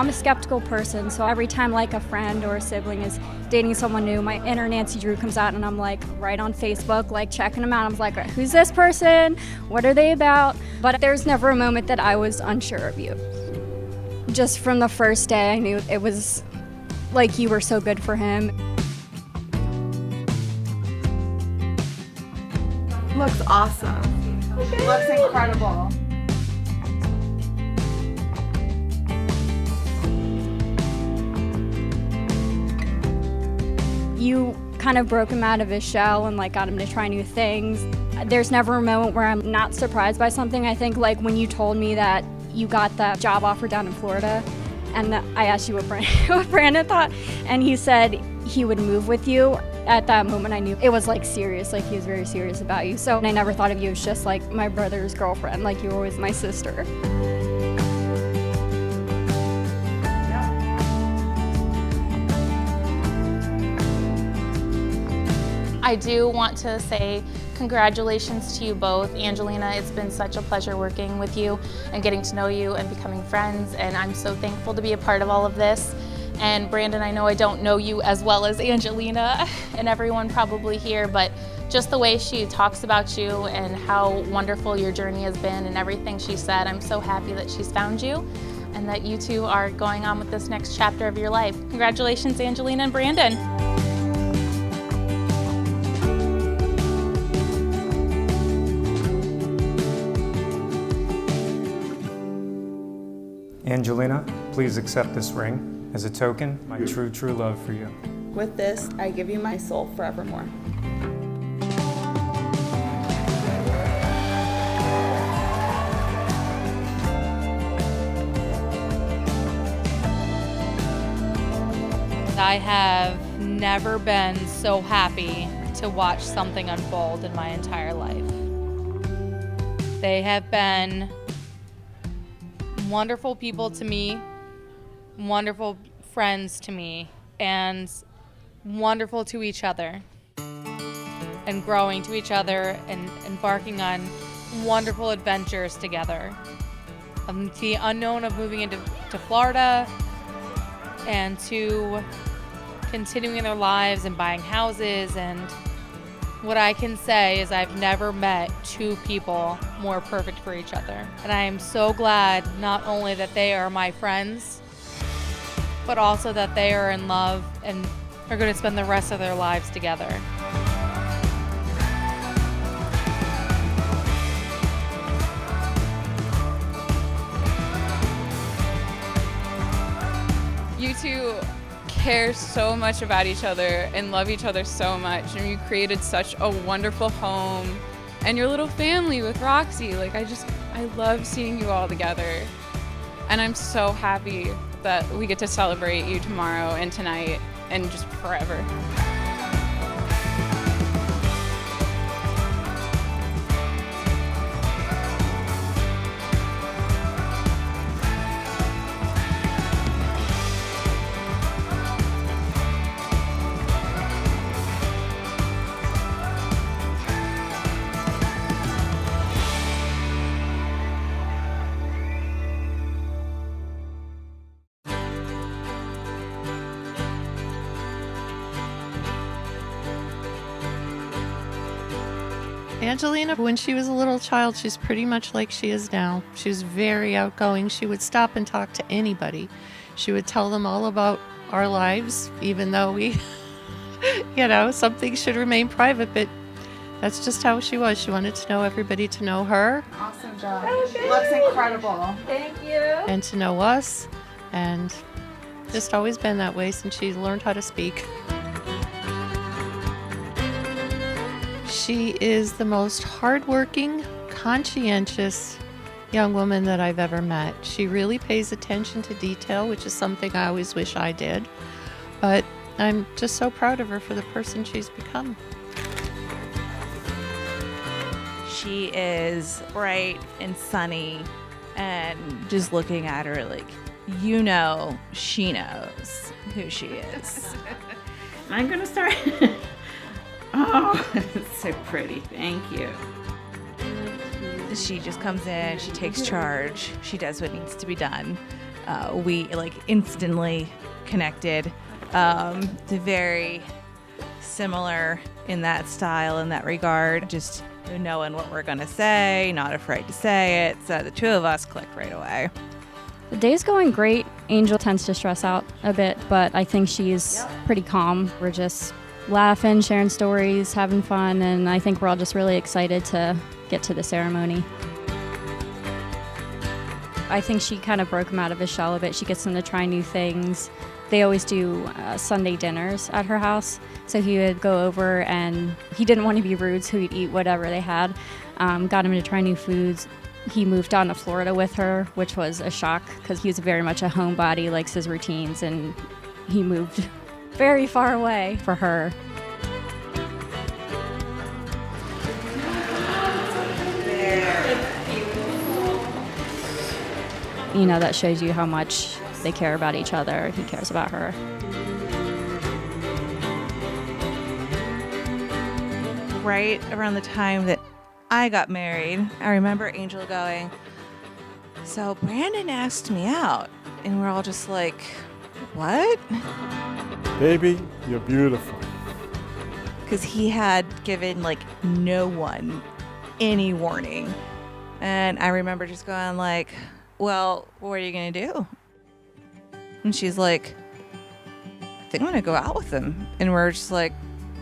I'm a skeptical person, so every time like a friend or a sibling is dating someone new, my inner Nancy Drew comes out and I'm like right on Facebook, like checking them out. I'm like, who's this person? What are they about? But there's never a moment that I was unsure of you. Just from the first day, I knew it was like you were so good for him. Looks awesome. Okay. Looks incredible. You kind of broke him out of his shell and like got him to try new things. There's never a moment where I'm not surprised by something. I think like when you told me that you got that job offer down in Florida, and I asked you what Brandon thought, and he said he would move with you. At that moment I knew it was like serious, like he was very serious about you. So I never thought of you as just like my brother's girlfriend, like you were always my sister. I do want to say congratulations to you both. Angelina, it's been such a pleasure working with you and getting to know you and becoming friends, and I'm so thankful to be a part of all of this. And Brandon, I know I don't know you as well as Angelina and everyone probably here, but just the way she talks about you and how wonderful your journey has been and everything she said, I'm so happy that she's found you and that you two are going on with this next chapter of your life. Congratulations, Angelina and Brandon. Angelina, please accept this ring as a token of my true love for you. With this, I give you my soul forevermore. I have never been so happy to watch something unfold in my entire life. They have been wonderful people to me, wonderful friends to me, and wonderful to each other, and growing to each other and embarking on wonderful adventures together. The unknown of moving into Florida and to continuing their lives and buying houses, and what I can say is I've never met two people more perfect for each other. And I am so glad not only that they are my friends, but also that they are in love and are going to spend the rest of their lives together. You two care so much about each other and love each other so much, and you created such a wonderful home and your little family with Roxy. Like I love seeing you all together, and I'm so happy that we get to celebrate you tomorrow and tonight and just forever. Angelina, when she was a little child, she's pretty much like she is now. She was very outgoing. She would stop and talk to anybody. She would tell them all about our lives, even though we, some things should remain private, but that's just how she was. She wanted to know everybody to know her. Awesome job. Okay. Looks incredible. Thank you. And to know us, and just always been that way since she learned how to speak. She is the most hardworking, conscientious young woman that I've ever met. She really pays attention to detail, which is something I always wish I did. But I'm just so proud of her for the person she's become. She is bright and sunny, and just looking at her like, she knows who she is. I'm gonna start. Oh, it's so pretty. Thank you. She just comes in, she takes charge, she does what needs to be done, We like instantly connected. They're very similar in that style, in that regard. Just knowing what we're gonna say, not afraid to say it. So the two of us clicked right away. The day's going great. Angel tends to stress out a bit, but I think she's pretty calm. We're just laughing, sharing stories, having fun, and I think we're all just really excited to get to the ceremony. I think she kind of broke him out of his shell a bit. She gets him to try new things. They always do Sunday dinners at her house, so he would go over and he didn't want to be rude, so he'd eat whatever they had. Got him to try new foods. He moved down to Florida with her, which was a shock because he was very much a homebody, likes his routines, and he moved very far away for her. You know, that shows you how much they care about each other. He cares about her. Right around the time that I got married, I remember Angel going, "So Brandon asked me out," and we're all just like, "What?" Baby, you're beautiful. Because he had given like no one any warning. And I remember just going like, "Well, what are you gonna do?" And she's like, "I think I'm gonna go out with him." And we're just like,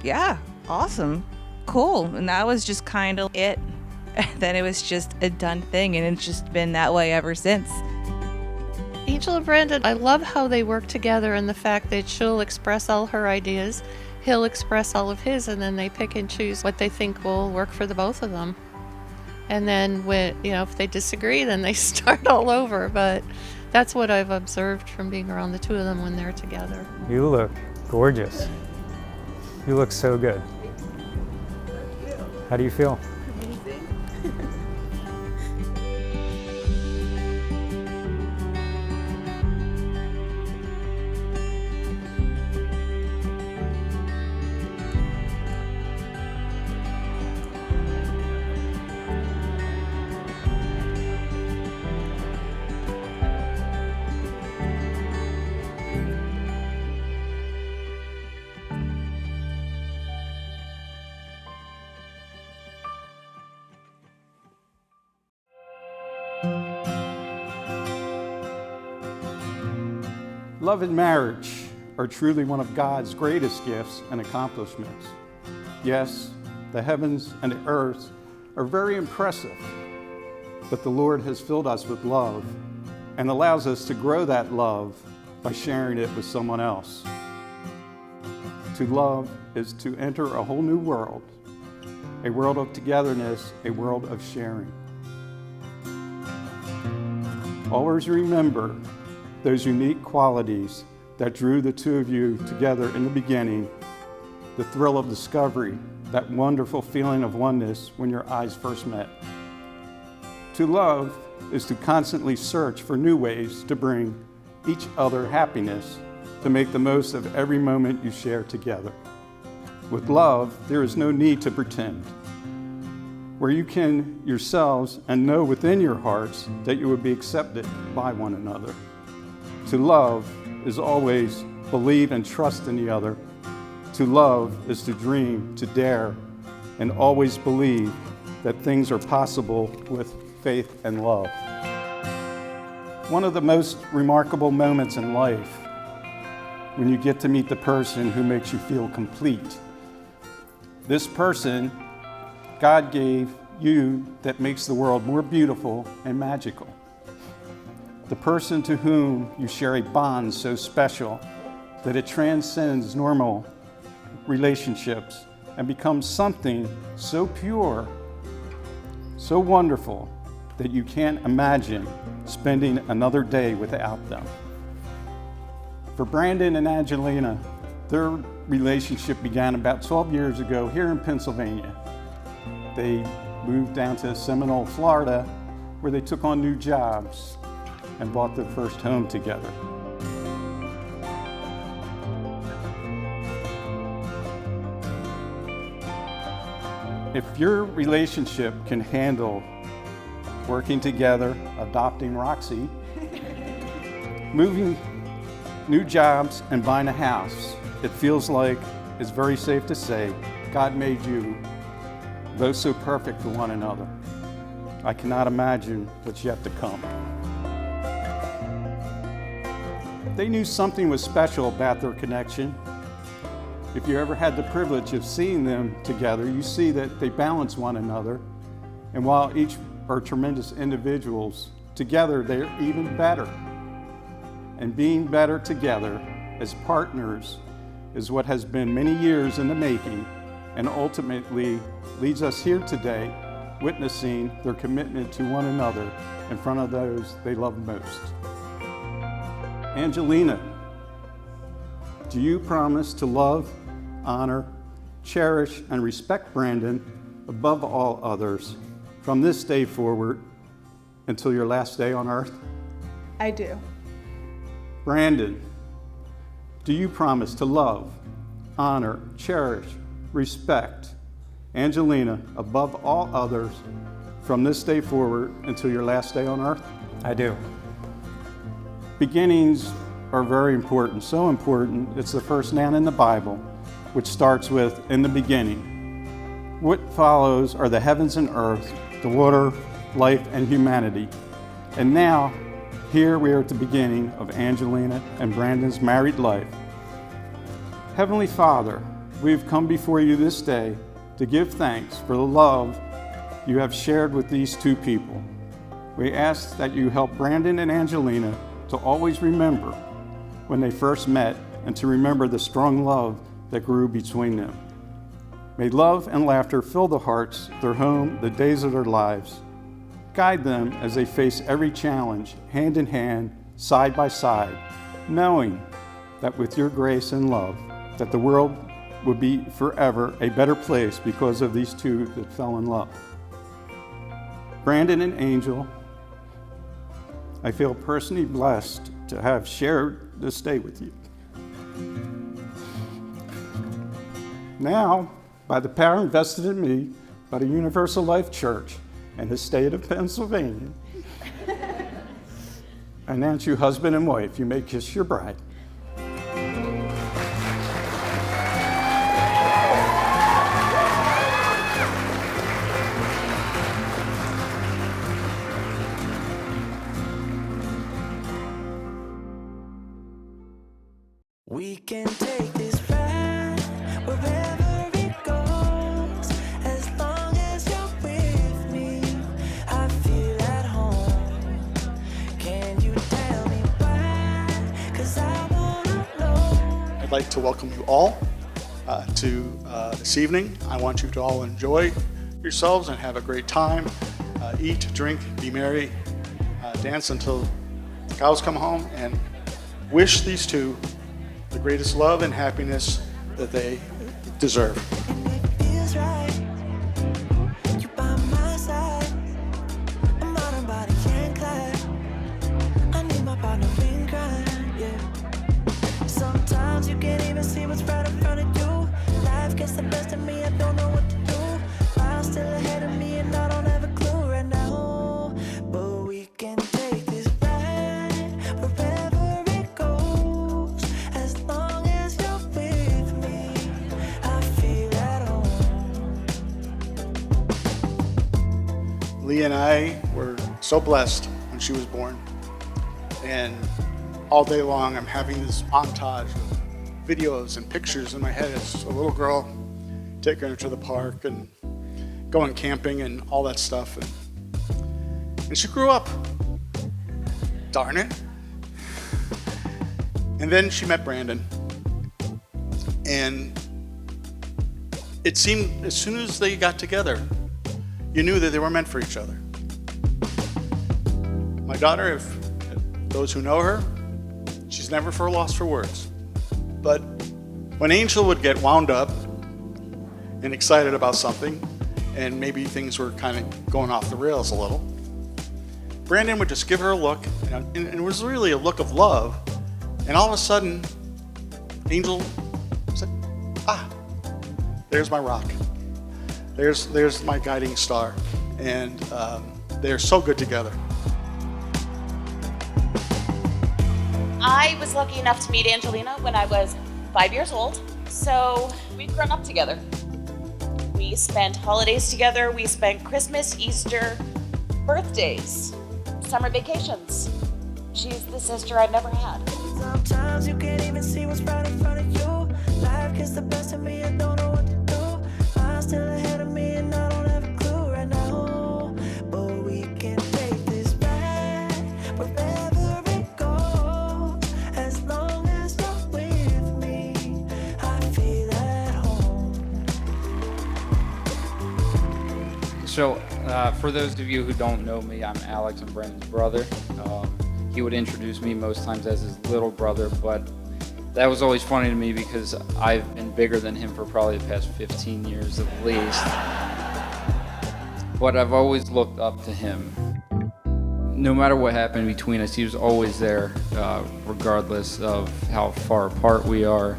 "Yeah, awesome, cool." And that was just kind of it. And then it was just a done thing, and it's just been that way ever since. Angel and Brandon, I love how they work together and the fact that she'll express all her ideas, he'll express all of his, and then they pick and choose what they think will work for the both of them. And then when, if they disagree, then they start all over. But that's what I've observed from being around the two of them when they're together. You look gorgeous. You look so good. How do you feel? Love and marriage are truly one of God's greatest gifts and accomplishments. Yes, the heavens and the earth are very impressive, but the Lord has filled us with love and allows us to grow that love by sharing it with someone else. To love is to enter a whole new world, a world of togetherness, a world of sharing. Always remember those unique qualities that drew the two of you together in the beginning, the thrill of discovery, that wonderful feeling of oneness when your eyes first met. To love is to constantly search for new ways to bring each other happiness, to make the most of every moment you share together. With love, there is no need to pretend. Where you can yourselves and know within your hearts that you will be accepted by one another. To love is always believe and trust in the other. To love is to dream, to dare, and always believe that things are possible with faith and love. One of the most remarkable moments in life, when you get to meet the person who makes you feel complete. This person God gave you that makes the world more beautiful and magical. The person to whom you share a bond so special that it transcends normal relationships and becomes something so pure, so wonderful, that you can't imagine spending another day without them. For Brandon and Angelina, their relationship began about 12 years ago here in Pennsylvania. They moved down to Seminole, Florida, where they took on new jobs and bought their first home together. If your relationship can handle working together, adopting Roxy, Moving, new jobs, and buying a house, it feels like it's very safe to say God made you both so perfect for one another. I cannot imagine what's yet to come. They knew something was special about their connection. If you ever had the privilege of seeing them together, you see that they balance one another. And while each are tremendous individuals, together they're even better. And being better together as partners is what has been many years in the making and ultimately leads us here today, witnessing their commitment to one another in front of those they love most. Angelina, do you promise to love, honor, cherish, and respect Brandon above all others from this day forward until your last day on earth? I do. Brandon, do you promise to love, honor, cherish, respect Angelina above all others from this day forward until your last day on earth? I do. Beginnings are very important, so important, it's the first noun in the Bible, which starts with, in the beginning. What follows are the heavens and earth, the water, life, and humanity. And now, here we are at the beginning of Angelina and Brandon's married life. Heavenly Father, we have come before you this day to give thanks for the love you have shared with these two people. We ask that you help Brandon and Angelina to always remember when they first met and to remember the strong love that grew between them. May love and laughter fill the hearts, their home, the days of their lives. Guide them as they face every challenge, hand in hand, side by side, knowing that with your grace and love, that the world will be forever a better place because of these two that fell in love. Brandon and Angel, I feel personally blessed to have shared this day with you. Now, by the power invested in me by the Universal Life Church and the state of Pennsylvania, I announce you husband and wife. You may kiss your bride. We can take this ride wherever it goes. As long as you're with me, I feel at home. Can you tell me why? 'Cause I wanna know. I'd like to welcome you all to this evening. I want you to all enjoy yourselves and have a great time. Eat, drink, be merry, dance until the cows come home, and wish these two the greatest love and happiness that they deserve. Feels right. You by my side. A modern body can clap. I need my partner in crime, yeah. Sometimes you can't even see what's right in front of you. Life gets the best of me, I don't know what to do. Miles still ahead of me and I don't have a clue right now. But we can take this ride wherever it goes. As long as you're with me, I feel at home. Lee and I were so blessed when she was born. And all day long, I'm having this montage of videos and pictures in my head as a little girl, taking her to the park and going camping and all that stuff. And she grew up. Darn it. And then she met Brandon. And it seemed as soon as they got together, you knew that they were meant for each other. My daughter, if those who know her, she's never for a loss for words. But when Angel would get wound up and excited about something, and maybe things were kind of going off the rails a little, Brandon would just give her a look, and it was really a look of love. And all of a sudden, Angel said, there's my rock. There's my guiding star. And they're so good together. I was lucky enough to meet Angelina when I was 5 years old, so we've grown up together. We spent holidays together, we spent Christmas, Easter, birthdays, summer vacations. She's the sister I've never had. Sometimes you can't even see what's right in front of you. Life gets the best of me, I don't know what to do. I'm still ahead of me and I don't have a clue right now. But we can take this back wherever it goes. As long as you're with me, I feel at home. So, for those of you who don't know me, I'm Alex, I'm Brandon's brother. He would introduce me most times as his little brother, but that was always funny to me because I've been bigger than him for probably the past 15 years at least. But I've always looked up to him. No matter what happened between us, he was always there, regardless of how far apart we are.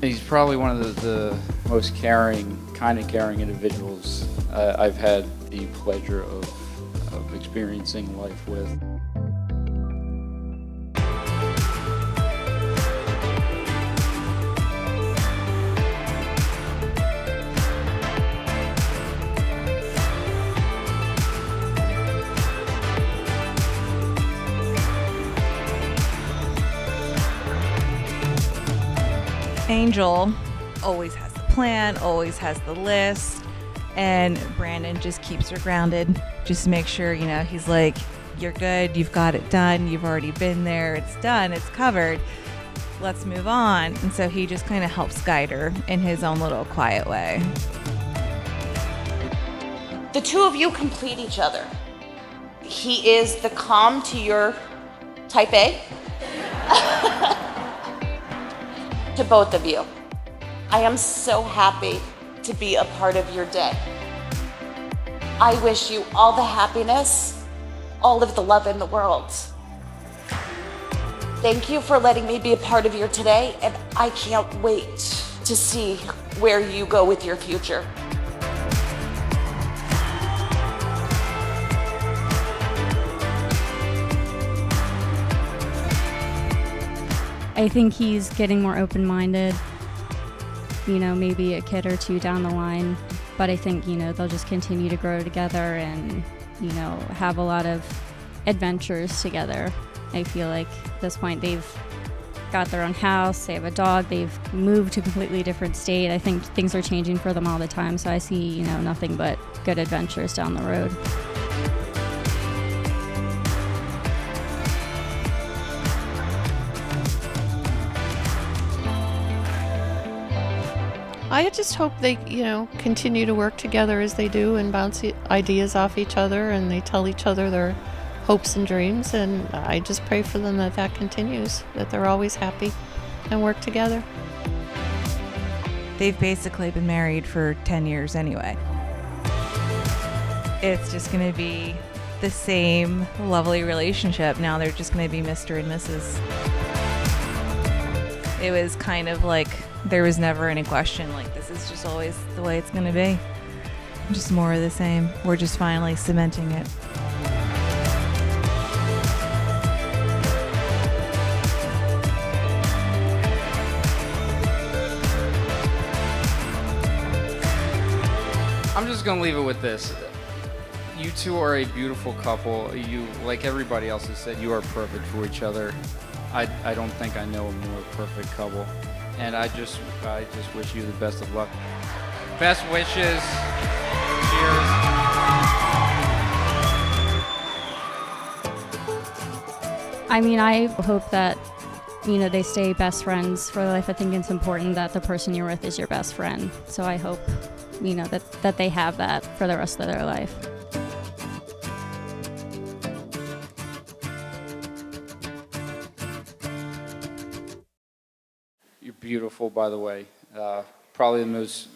He's probably one of the most caring, kind of caring individuals I've had the pleasure of experiencing life with. Angel always has the plan, always has the list, and Brandon just keeps her grounded. Just make sure, he's like, you're good, you've got it done, you've already been there, it's done, it's covered, let's move on. And so he just kind of helps guide her in his own little quiet way. The two of you complete each other. He is the calm to your type A. To both of you. I am so happy to be a part of your day. I wish you all the happiness, all of the love in the world. Thank you for letting me be a part of your today, and I can't wait to see where you go with your future. I think he's getting more open-minded, maybe a kid or two down the line, but I think, they'll just continue to grow together and, have a lot of adventures together. I feel like at this point they've got their own house, they have a dog, they've moved to a completely different state. I think things are changing for them all the time, so I see, nothing but good adventures down the road. I just hope they, continue to work together as they do and bounce ideas off each other, and they tell each other their hopes and dreams, and I just pray for them that continues, that they're always happy and work together. They've basically been married for 10 years anyway. It's just going to be the same lovely relationship. Now they're just going to be Mr. and Mrs. It was kind of like there was never any question, like this is just always the way it's going to be. Just more of the same. We're just finally cementing it. I'm just gonna leave it with this. You two are a beautiful couple. You, like everybody else has said, you are perfect for each other. I don't think I know a more perfect couple. And I just wish you the best of luck. Best wishes. Cheers. I hope that, they stay best friends for life. I think it's important that the person you're with is your best friend. So I hope, that they have that for the rest of their life. You're beautiful, by the way. Probably the most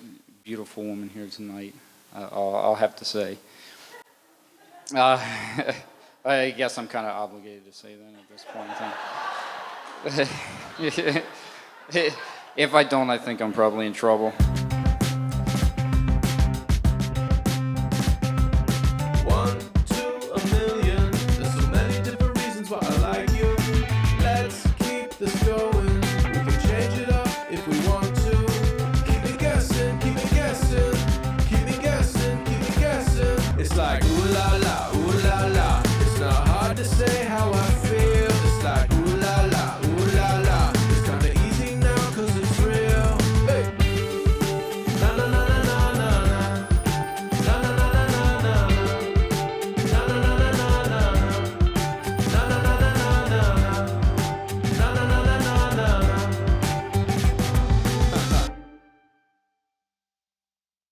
beautiful woman here tonight, I'll have to say. I guess I'm kind of obligated to say that at this point in time. If I don't, I think I'm probably in trouble.